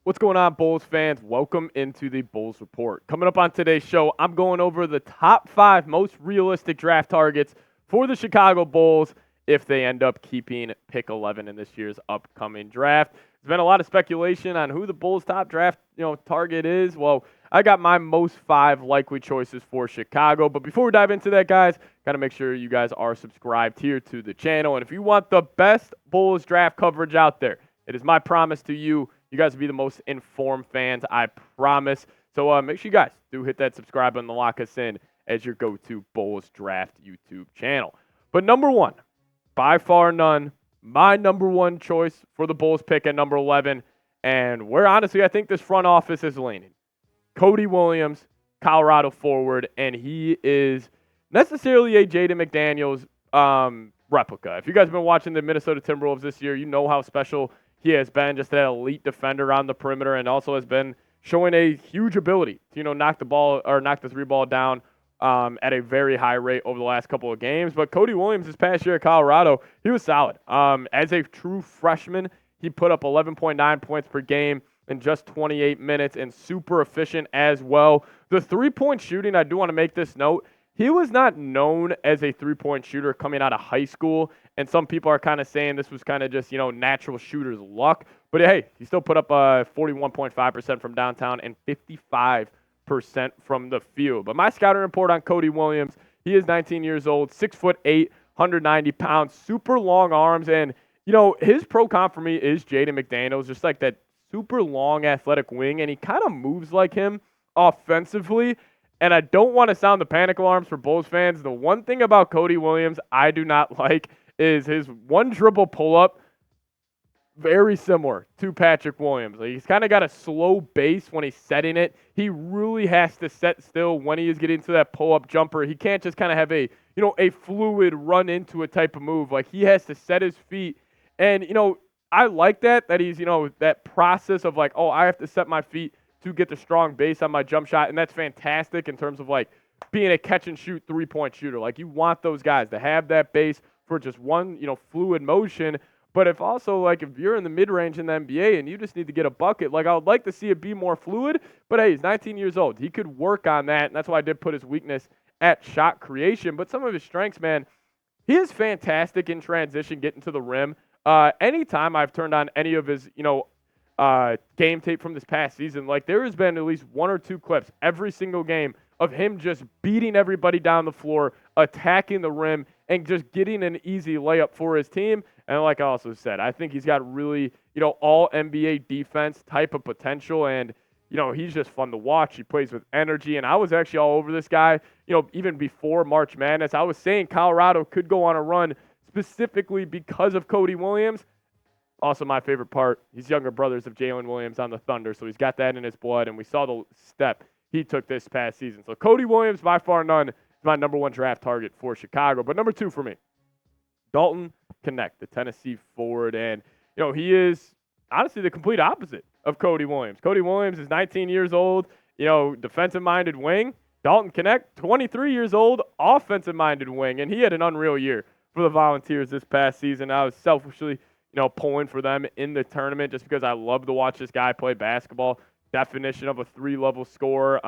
What's going on, Bulls fans? Welcome into the Bulls Report. Coming up on today's show, I'm going over the top 5 most realistic draft targets for the Chicago Bulls if they end up keeping pick 11 in this year's upcoming draft. There's been a lot of speculation on who the Bulls' top draft target is. Well, I got my most 5 likely choices for Chicago. But before we dive into that, guys, got to make sure you guys are subscribed here to the channel. And if you want the best Bulls draft coverage out there, it is my promise to you. You guys will be the most informed fans, I promise. So make sure you guys do hit that subscribe button to lock us in as your go-to Bulls Draft YouTube channel. But number 1, by far none, my number 1 choice for the Bulls pick at number 11, and where honestly I think this front office is leaning. Cody Williams, Colorado forward, and he is necessarily a Jaden McDaniels replica. If you guys have been watching the Minnesota Timberwolves this year, you know how special he has been, just that elite defender on the perimeter, and also has been showing a huge ability to, knock the three ball down at a very high rate over the last couple of games. But Cody Williams this past year at Colorado, he was solid. As a true freshman, he put up 11.9 points per game in just 28 minutes and super efficient as well. The three-point shooting, I do want to make this note, he was not known as a three-point shooter coming out of high school, and some people are kind of saying this was kind of just, natural shooter's luck. But, hey, he still put up 41.5% from downtown and 55% from the field. But my scouting report on Cody Williams, he is 19 years old, 6'8", 190 pounds, super long arms, and, his pro comp for me is Jaden McDaniels, just like that super long athletic wing, and he kind of moves like him offensively. And I don't want to sound the panic alarms for Bulls fans. The one thing about Cody Williams I do not like is his one dribble pull-up, very similar to Patrick Williams. He's kind of got a slow base when he's setting it. He really has to set still when he is getting to that pull-up jumper. He can't just kind of have a fluid run into a type of move. Like, he has to set his feet. And, I like that he's, that process of I have to set my feet to get the strong base on my jump shot, and that's fantastic in terms of being a catch and shoot three-point shooter. You want those guys to have that base for just one, fluid motion. But if also if you're in the mid-range in the NBA and you just need to get a bucket, I would like to see it be more fluid. But hey, he's 19 years old. He could work on that, and that's why I did put his weakness at shot creation. But some of his strengths, man, he is fantastic in transition, getting to the rim. Anytime I've turned on any of his, game tape from this past season, there has been at least 1 or 2 clips every single game of him just beating everybody down the floor, attacking the rim, and just getting an easy layup for his team. And like I also said, I think he's got really, all NBA defense type of potential, and, he's just fun to watch. He plays with energy, and I was actually all over this guy, even before March Madness. I was saying Colorado could go on a run specifically because of Cody Williams. Also, my favorite part, he's younger brothers of Jalen Williams on the Thunder, so he's got that in his blood, and we saw the step he took this past season. So Cody Williams, by far none, is my number 1 draft target for Chicago. But number 2 for me, Dalton Knecht, the Tennessee forward, and, he is honestly the complete opposite of Cody Williams. Cody Williams is 19 years old, defensive-minded wing. Dalton Knecht, 23 years old, offensive-minded wing, and he had an unreal year for the Volunteers this past season. I was selfishly pulling for them in the tournament just because I love to watch this guy play basketball. Definition of a 3-level scorer.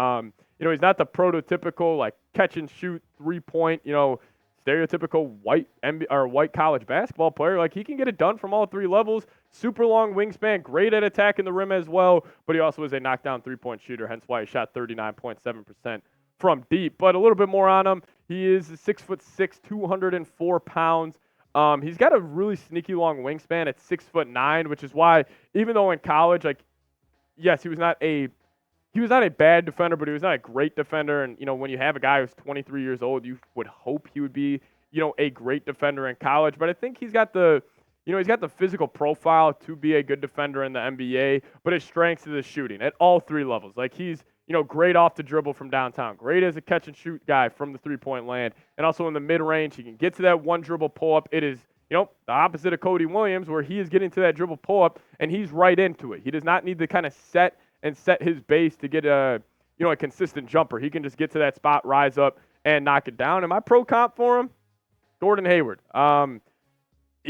He's not the prototypical catch and shoot 3-point, stereotypical white college basketball player. He can get it done from all 3 levels. Super long wingspan, great at attacking the rim as well, but he also is a knockdown 3-point shooter, hence why he shot 39.7% from deep. But a little bit more on him. He is 6'6", 204 pounds. He's got a really sneaky long wingspan at 6'9", which is why even though in college, yes, he was not a bad defender, but he was not a great defender. And when you have a guy who's 23 years old, you would hope he would be a great defender in college. But I think he's got the physical profile to be a good defender in the NBA. But his strengths is his shooting at all 3 levels. He's great off the dribble from downtown. Great as a catch-and-shoot guy from the three-point land. And also in the mid-range, he can get to that one dribble pull-up. It is, the opposite of Cody Williams, where he is getting to that dribble pull-up, and he's right into it. He does not need to kind of set his base to get a consistent jumper. He can just get to that spot, rise up, and knock it down. And my pro comp for him, Gordon Hayward.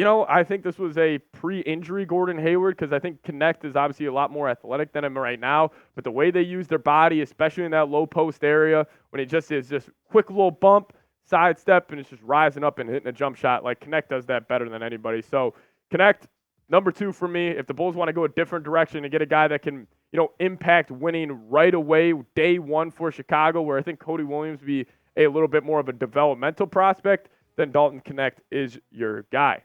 I think this was a pre-injury Gordon Hayward because I think Knecht is obviously a lot more athletic than him right now. But the way they use their body, especially in that low post area, when it just is just quick little bump, sidestep, and it's just rising up and hitting a jump shot, like Knecht does that better than anybody. So Knecht, number 2 for me. If the Bulls want to go a different direction and get a guy that can, impact winning right away, day one for Chicago, where I think Cody Williams would be a little bit more of a developmental prospect, then Dalton Knecht is your guy.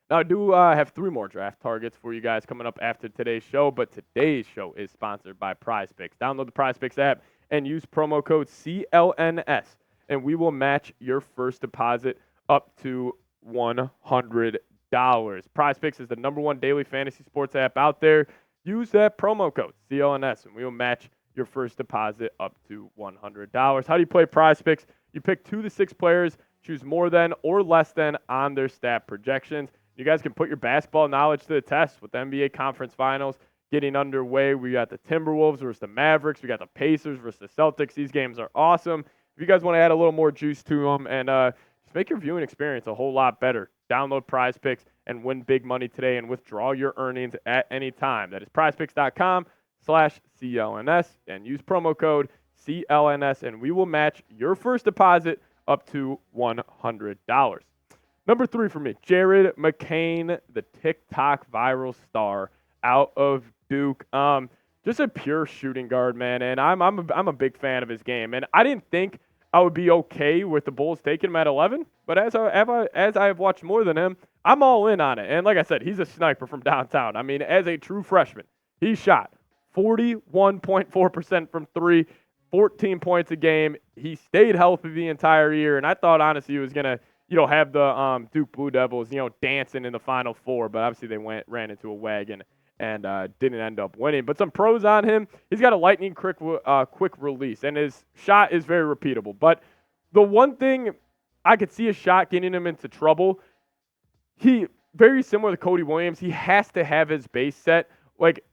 Now, I do have 3 more draft targets for you guys coming up after today's show, but today's show is sponsored by PrizePicks. Download the PrizePicks app and use promo code CLNS, and we will match your first deposit up to $100. PrizePicks is the #1 daily fantasy sports app out there. Use that promo code CLNS, and we will match your first deposit up to $100. How do you play PrizePicks? You pick 2 to 6 players, choose more than or less than on their stat projections. You guys can put your basketball knowledge to the test with the NBA Conference Finals getting underway. We got the Timberwolves versus the Mavericks. We got the Pacers versus the Celtics. These games are awesome. If you guys want to add a little more juice to them and just make your viewing experience a whole lot better, download PrizePicks and win big money today and withdraw your earnings at any time. That is prizepicks.com/CLNS and use promo code CLNS, and we will match your first deposit up to $100. Number 3 for me, Jared McCain, the TikTok viral star out of Duke. Just a pure shooting guard, man, and I'm a big fan of his game. And I didn't think I would be okay with the Bulls taking him at 11, but as I have watched more than him, I'm all in on it. And like I said, he's a sniper from downtown. I mean, as a true freshman, he shot 41.4% from 3, 14 points a game. He stayed healthy the entire year, and I thought honestly he was gonna have the Duke Blue Devils, dancing in the Final Four, but obviously they ran into a wagon and didn't end up winning. But some pros on him. He's got a lightning quick release, and his shot is very repeatable. But the one thing I could see a shot getting him into trouble, he, very similar to Cody Williams, he has to have his base set. Like,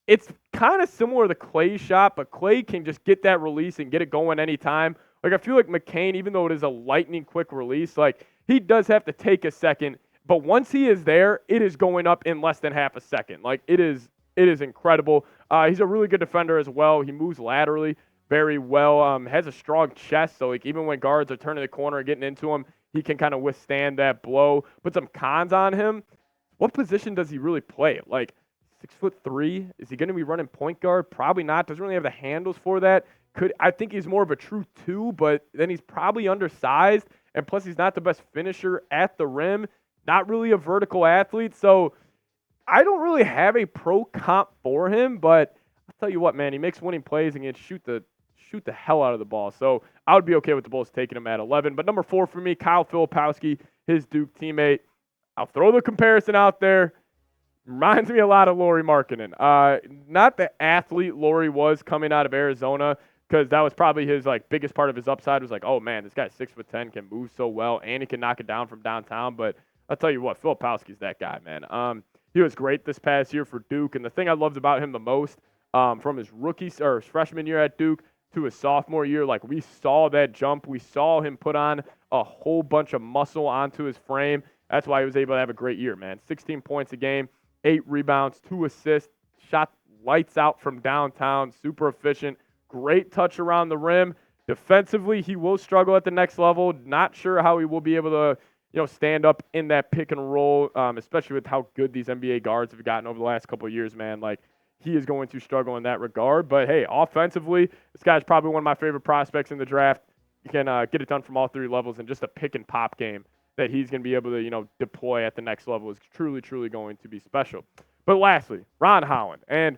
it's kind of similar to Clay's shot, but Clay can just get that release and get it going anytime. Like, I feel like McCain, even though it is a lightning quick release, like, he does have to take a second. But once he is there, it is going up in less than half a second. Like, it is incredible. He's a really good defender as well. He moves laterally very well. Has a strong chest, so like even when guards are turning the corner and getting into him, he can kind of withstand that blow. But some cons on him. What position does he really play? Like, 6'3"? Is he going to be running point guard? Probably not. Doesn't really have the handles for that. I think he's more of a true 2, but then he's probably undersized, and plus he's not the best finisher at the rim. Not really a vertical athlete, so I don't really have a pro comp for him, but I'll tell you what, man, he makes winning plays and can shoot the hell out of the ball. So I would be okay with the Bulls taking him at 11. But number 4 for me, Kyle Filipowski, his Duke teammate. I'll throw the comparison out there. Reminds me a lot of Lauri Markkanen. Not the athlete Lauri was coming out of Arizona, because that was probably his biggest part of his upside was oh man, this guy's 6'10", can move so well, and he can knock it down from downtown. But I'll tell you what, Filipowski's that guy, man. He was great this past year for Duke, and the thing I loved about him the most, from his his freshman year at Duke to his sophomore year, we saw that jump. We saw him put on a whole bunch of muscle onto his frame. That's why he was able to have a great year, man. 16 points a game, 8 rebounds, 2 assists, shot lights out from downtown, super efficient, great touch around the rim. Defensively, he will struggle at the next level. Not sure how he will be able to stand up in that pick and roll, especially with how good these NBA guards have gotten over the last couple of years, man. He is going to struggle in that regard. But, hey, offensively, this guy's probably one of my favorite prospects in the draft. You can get it done from all 3 levels, and just a pick and pop game that he's going to be able to, deploy at the next level is truly, truly going to be special. But lastly, Ron Holland. And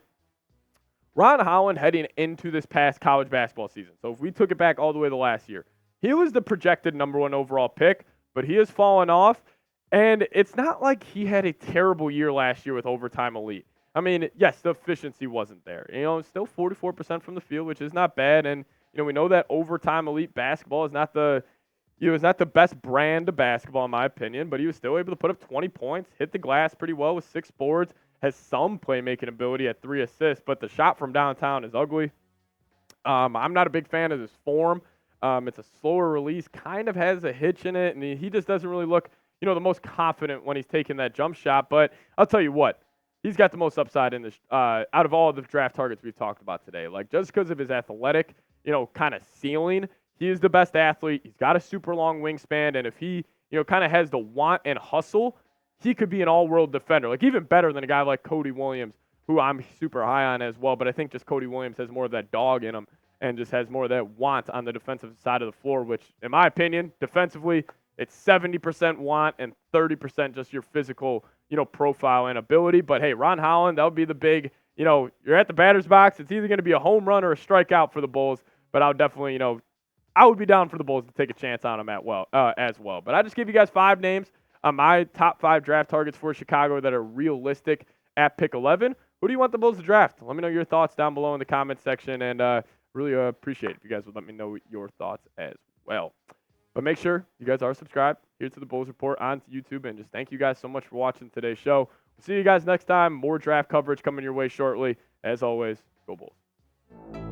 Ron Holland heading into this past college basketball season. So if we took it back all the way to last year, he was the projected #1 overall pick, but he has fallen off. And it's not like he had a terrible year last year with overtime elite. I mean, yes, the efficiency wasn't there. Still 44% from the field, which is not bad. And, we know that overtime elite basketball is not the best brand of basketball, in my opinion, but he was still able to put up 20 points, hit the glass pretty well with 6 boards, has some playmaking ability at 3 assists, but the shot from downtown is ugly. I'm not a big fan of his form. It's a slower release, kind of has a hitch in it, and he just doesn't really look, the most confident when he's taking that jump shot. But I'll tell you what, he's got the most upside in this out of all of the draft targets we've talked about today. Like, just because of his athletic, kind of ceiling, he is the best athlete. He's got a super long wingspan, and if he, kind of has the want and hustle, he could be an all-world defender. Like, even better than a guy like Cody Williams, who I'm super high on as well. But I think just Cody Williams has more of that dog in him and just has more of that want on the defensive side of the floor, which, in my opinion, defensively, it's 70% want and 30% just your physical, profile and ability. But, hey, Ron Holland, that would be the big, you're at the batter's box. It's either going to be a home run or a strikeout for the Bulls. But I would definitely, I would be down for the Bulls to take a chance on him as well. But I just give you guys 5 names on my top 5 draft targets for Chicago that are realistic at pick 11. Who do you want the Bulls to draft? Let me know your thoughts down below in the comments section, and really appreciate it if you guys would let me know your thoughts as well. But make sure you guys are subscribed here to the Bulls Report on YouTube, and just thank you guys so much for watching today's show. We'll see you guys next time. More draft coverage coming your way shortly. As always, go Bulls.